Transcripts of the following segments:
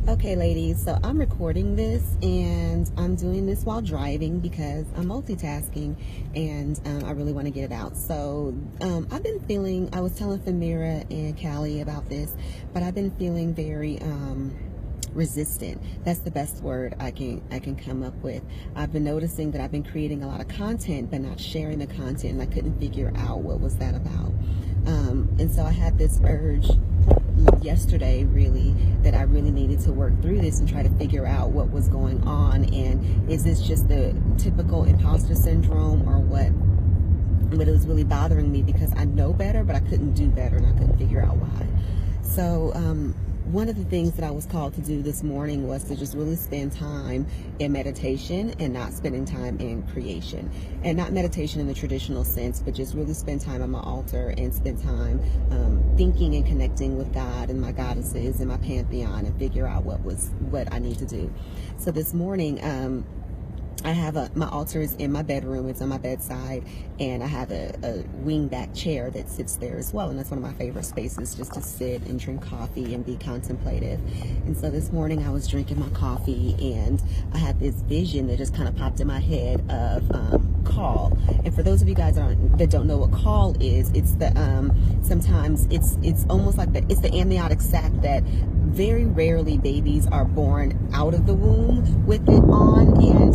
Okay, ladies, so I'm recording this and I'm doing this while driving because I'm multitasking and I really want to get it out. So I've been feeling, I was telling Famira and Callie about this, but I've been feeling very resistant. That's the best word I can come up with. I've been noticing that I've been creating a lot of content but not sharing the content, and I couldn't figure out what was that about. And so I had this urge yesterday really that I really needed to work through this and try to figure out what was going on, and is this just the typical imposter syndrome or what? But it was really bothering me because I know better, but I couldn't do better, and I couldn't figure out why. So one of the things that I was called to do this morning was to just really spend time in meditation and not spending time in creation. And not meditation in the traditional sense, but just really spend time on my altar and spend time thinking and connecting with God and my goddesses and my pantheon and figure out what I need to do. So this morning, I have my altar is in my bedroom. It's on my bedside, and I have a wing-back chair that sits there as well. And that's one of my favorite spaces, just to sit and drink coffee and be contemplative. And so this morning I was drinking my coffee, and I had this vision that just kind of popped in my head of call. And for those of you guys that don't know what call is, it's the sometimes it's almost like it's the amniotic sac that very rarely babies are born out of the womb with it on, and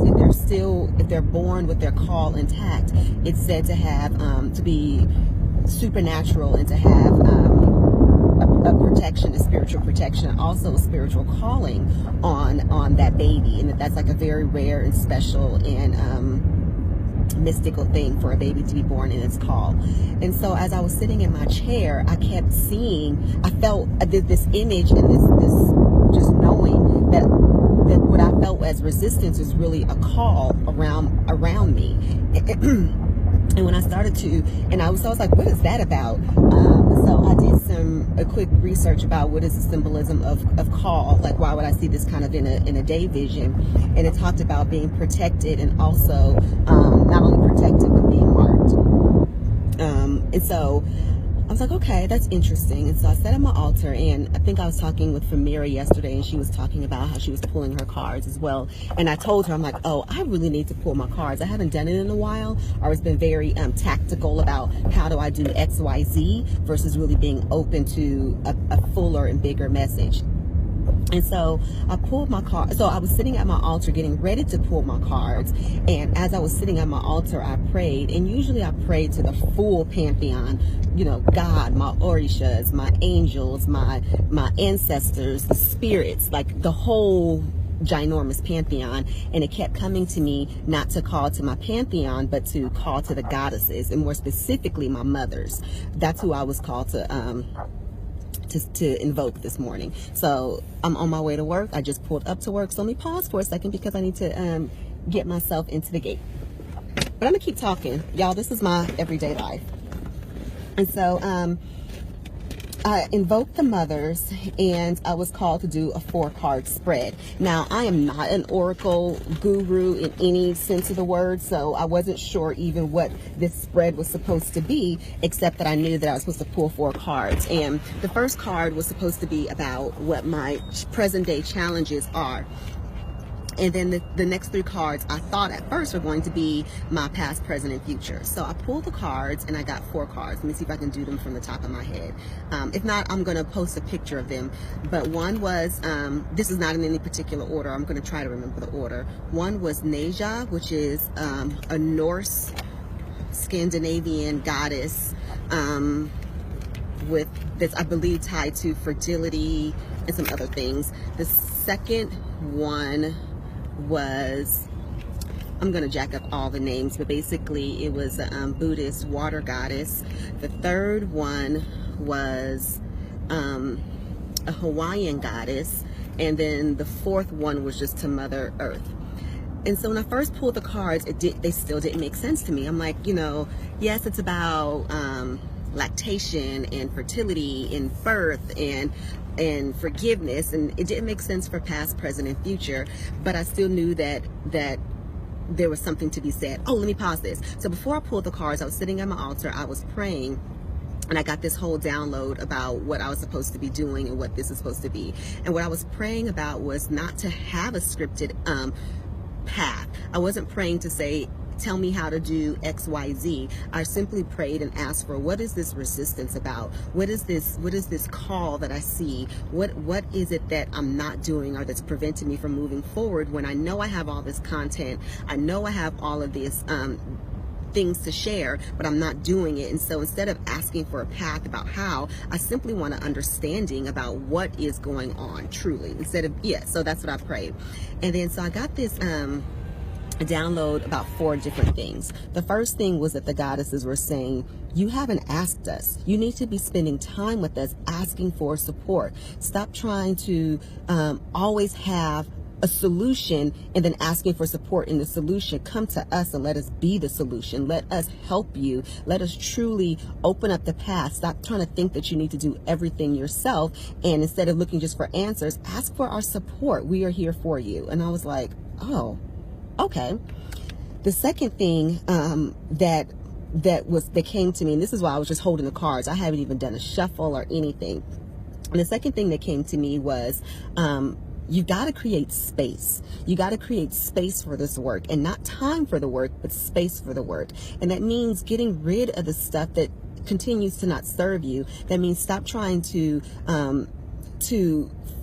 if they're born with their call intact, it's said to have to be supernatural and to have a protection, a spiritual protection, also a spiritual calling on that baby, and that's like a very rare and special and mystical thing for a baby to be born in its call. And so as I was sitting in my chair, I kept seeing, I felt this image and this just knowing that what I felt as resistance is really a call around me. And when I started to, and I was like, what is that about? So I did a quick research about what is the symbolism of call, like why would I see this kind of in a day vision? And it talked about being protected and also not only protected but being marked. And so I was like, okay, that's interesting. And so I sat at my altar, and I think I was talking with Famira yesterday, and she was talking about how she was pulling her cards as well. And I told her, I'm like, oh, I really need to pull my cards. I haven't done it in a while, or it's been very tactical about how do I do X, Y, Z versus really being open to a fuller and bigger message. And so I pulled my card. So I was sitting at my altar getting ready to pull my cards. And as I was sitting at my altar, I prayed. And usually I pray to the full pantheon, you know, God, my orishas, my angels, my ancestors, the spirits, like the whole ginormous pantheon. And it kept coming to me not to call to my pantheon, but to call to the goddesses, and more specifically my mothers. That's who I was called to invoke this morning. So I'm on my way to work. I just pulled up to work. So let me pause for a second because I need to get myself into the gate. But I'm gonna keep talking, y'all. This is my everyday life. And so I invoked the mothers, and I was called to do a 4-card spread. Now, I am not an oracle guru in any sense of the word, so I wasn't sure even what this spread was supposed to be, except that I knew that I was supposed to pull 4 cards. And the first card was supposed to be about what my present day challenges are. And then the next 3 cards I thought at first were going to be my past, present, and future. So I pulled the cards and I got 4 cards. Let me see if I can do them from the top of my head. If not, I'm going to post a picture of them. But one was, this is not in any particular order. I'm going to try to remember the order. One was Neja, which is a Norse Scandinavian goddess with this, I believe, tied to fertility and some other things. The second one was, I'm gonna jack up all the names, but basically it was a Buddhist water goddess. The third one was a Hawaiian goddess, and then the fourth one was just to Mother Earth. And so when I first pulled the cards, they still didn't make sense to me. I'm like, you know, yes, it's about lactation and fertility and birth and forgiveness, and it didn't make sense for past, present, and future, but I still knew that there was something to be said. Oh, let me pause this. So before I pulled the cards, I was sitting at my altar, I was praying, and I got this whole download about what I was supposed to be doing and what this is supposed to be. And what I was praying about was not to have a scripted path. I wasn't praying to say, tell me how to do XYZ. I simply prayed and asked for, what is this resistance about? What is this call that I see? What is it that I'm not doing or that's preventing me from moving forward when I know I have all this content? I know I have all of this things to share, but I'm not doing it. And so instead of asking for a path about how, I simply want an understanding about what is going on truly, instead of, so that's what I prayed. And then so I got this download about 4 different things. The first thing was that the goddesses were saying, you haven't asked us. You need to be spending time with us, asking for support. Stop trying to always have a solution and then asking for support in the solution. Come to us and let us be the solution. Let us help you. Let us truly open up the path. Stop trying to think that you need to do everything yourself. And instead of looking just for answers, ask for our support. We are here for you. And I was like, oh, okay. The second thing that came to me, and this is why I was just holding the cards. I haven't even done a shuffle or anything. And the second thing that came to me was, you got to create space. You got to create space for this work, and not time for the work, but space for the work. And that means getting rid of the stuff that continues to not serve you. That means stop trying to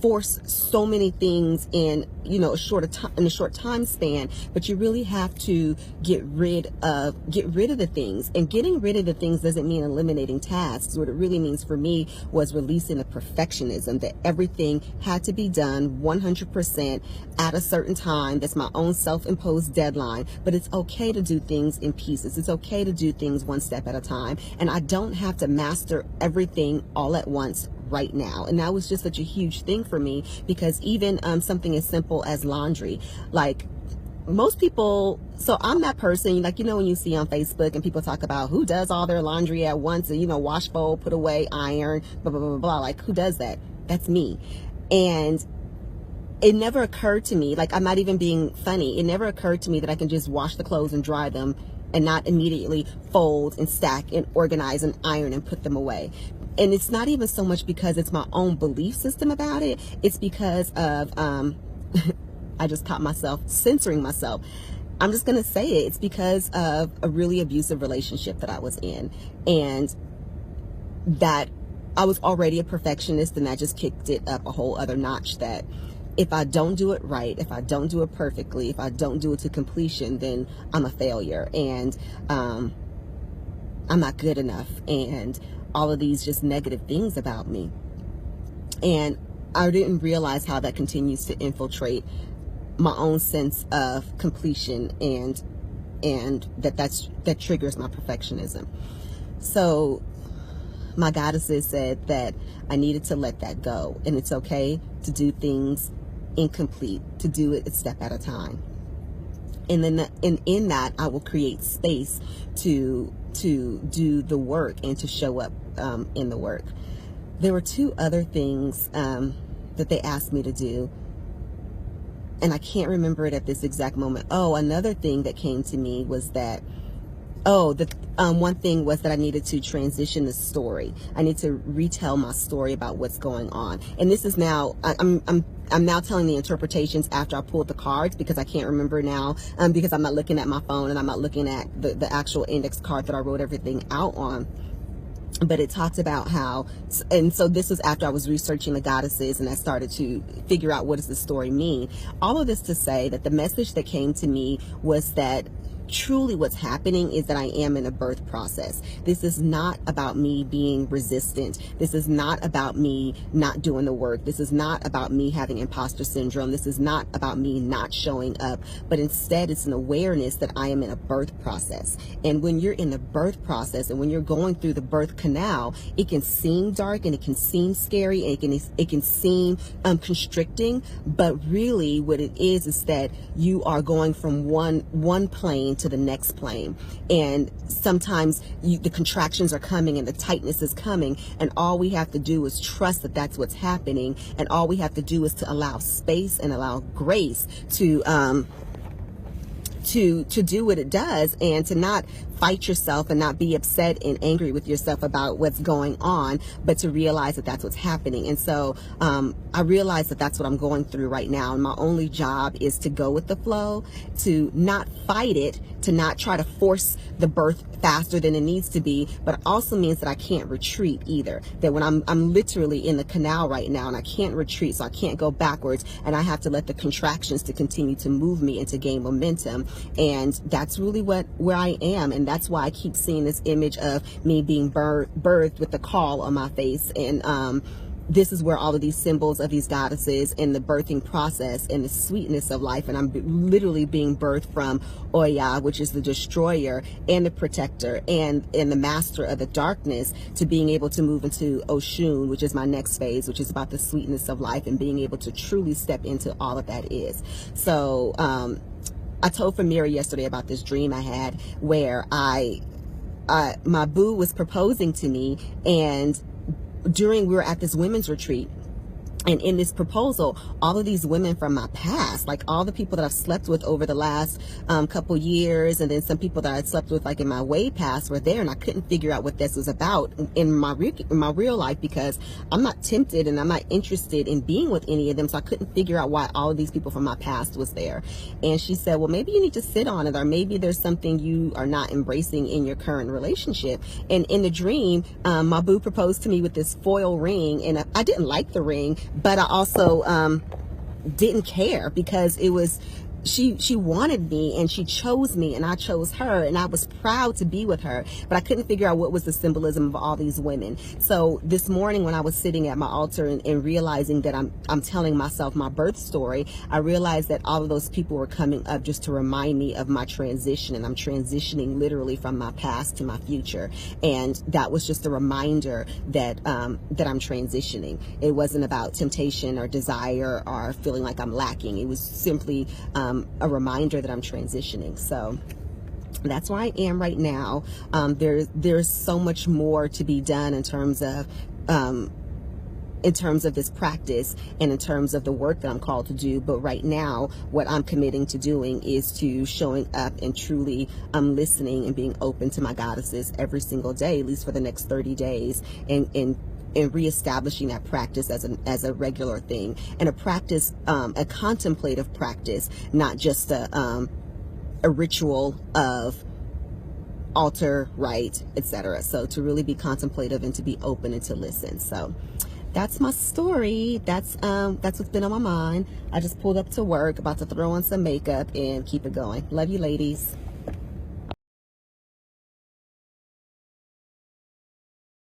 force so many things in a short time span, but you really have to get rid of the things. And getting rid of the things doesn't mean eliminating tasks. What it really means for me was releasing the perfectionism, that everything had to be done 100% at a certain time. That's my own self-imposed deadline. But it's okay to do things in pieces. It's okay to do things one step at a time, and I don't have to master everything all at once right now. And that was just such a huge thing for me, because even something as simple as laundry, like most people, so I'm that person, like, when you see on Facebook and people talk about who does all their laundry at once, and wash, fold, put away, iron, blah, blah, blah, blah, like, who does that? That's me. And it never occurred to me, like, I'm not even being funny, it never occurred to me that I can just wash the clothes and dry them and not immediately fold and stack and organize and iron and put them away. And it's not even so much because it's my own belief system about it. It's because of, I just caught myself censoring myself. I'm just going to say it. It's because of a really abusive relationship that I was in. And that I was already a perfectionist, and that just kicked it up a whole other notch, that if I don't do it right, if I don't do it perfectly, if I don't do it to completion, then I'm a failure, and I'm not good enough, and all of these just negative things about me. And I didn't realize how that continues to infiltrate my own sense of completion, and that triggers my perfectionism. So my goddesses said that I needed to let that go, and it's okay to do things incomplete, to do it a step at a time. And then in that I will create space to do the work and to show up in the work. There were 2 other things that they asked me to do, and I can't remember it at this exact moment. Oh, another thing that came to me was that, one thing was that I needed to transition the story. I need to retell my story about what's going on. And this is now, I'm now telling the interpretations after I pulled the cards, because I can't remember now, because I'm not looking at my phone and I'm not looking at the actual index card that I wrote everything out on. But it talked about how, and so this was after I was researching the goddesses and I started to figure out what does the story mean. All of this to say that the message that came to me was that truly what's happening is that I am in a birth process. This is not about me being resistant. This is not about me not doing the work. This is not about me having imposter syndrome. This is not about me not showing up, but instead it's an awareness that I am in a birth process. And when you're in the birth process and when you're going through the birth canal, it can seem dark and it can seem scary and it can seem constricting, but really what it is that you are going from one plane to the next plane, and sometimes the contractions are coming and the tightness is coming, and all we have to do is trust that that's what's happening, and all we have to do is to allow space and allow grace to do what it does, and to not fight yourself and not be upset and angry with yourself about what's going on, but to realize that that's what's happening. And so I realize that that's what I'm going through right now. And my only job is to go with the flow, to not fight it, to not try to force the birth faster than it needs to be, but it also means that I can't retreat either. That when I'm literally in the canal right now and I can't retreat, so I can't go backwards, and I have to let the contractions to continue to move me and to gain momentum. And that's really where I am. And that's why I keep seeing this image of me being birthed with the call on my face. And this is where all of these symbols of these goddesses and the birthing process and the sweetness of life. And I'm literally being birthed from Oya, which is the destroyer and the protector and the master of the darkness, to being able to move into Oshun, which is my next phase, which is about the sweetness of life and being able to truly step into all of that is. So I told Famira yesterday about this dream I had where my boo was proposing to me, and we were at this women's retreat, and in this proposal, all of these women from my past, like all the people that I've slept with over the last couple years, and then some people that I slept with like in my way past were there, and I couldn't figure out what this was about in my real life, because I'm not tempted and I'm not interested in being with any of them, so I couldn't figure out why all of these people from my past was there. And she said, well, maybe you need to sit on it, or maybe there's something you are not embracing in your current relationship. And in the dream, my boo proposed to me with this foil ring, and I didn't like the ring, but I also didn't care, because it was, she wanted me and she chose me and I chose her, and I was proud to be with her, but I couldn't figure out what was the symbolism of all these women. So this morning when I was sitting at my altar and realizing that I'm telling myself my birth story, I realized that all of those people were coming up just to remind me of my transition, and I'm transitioning literally from my past to my future. And that was just a reminder that that I'm transitioning. It wasn't about temptation or desire or feeling like I'm lacking. It was simply a reminder that I'm transitioning. So that's where I am right now. There's so much more to be done in terms of this practice and in terms of the work that I'm called to do. But right now, what I'm committing to doing is to showing up and truly listening and being open to my goddesses every single day, at least for the next 30 days, and reestablishing that practice as a regular thing, and a practice, a contemplative practice, not just a ritual of altar, rite, etc. So to really be contemplative and to be open and to listen. So that's my story. That's what's been on my mind. I just pulled up to work, about to throw on some makeup and keep it going. Love you, ladies.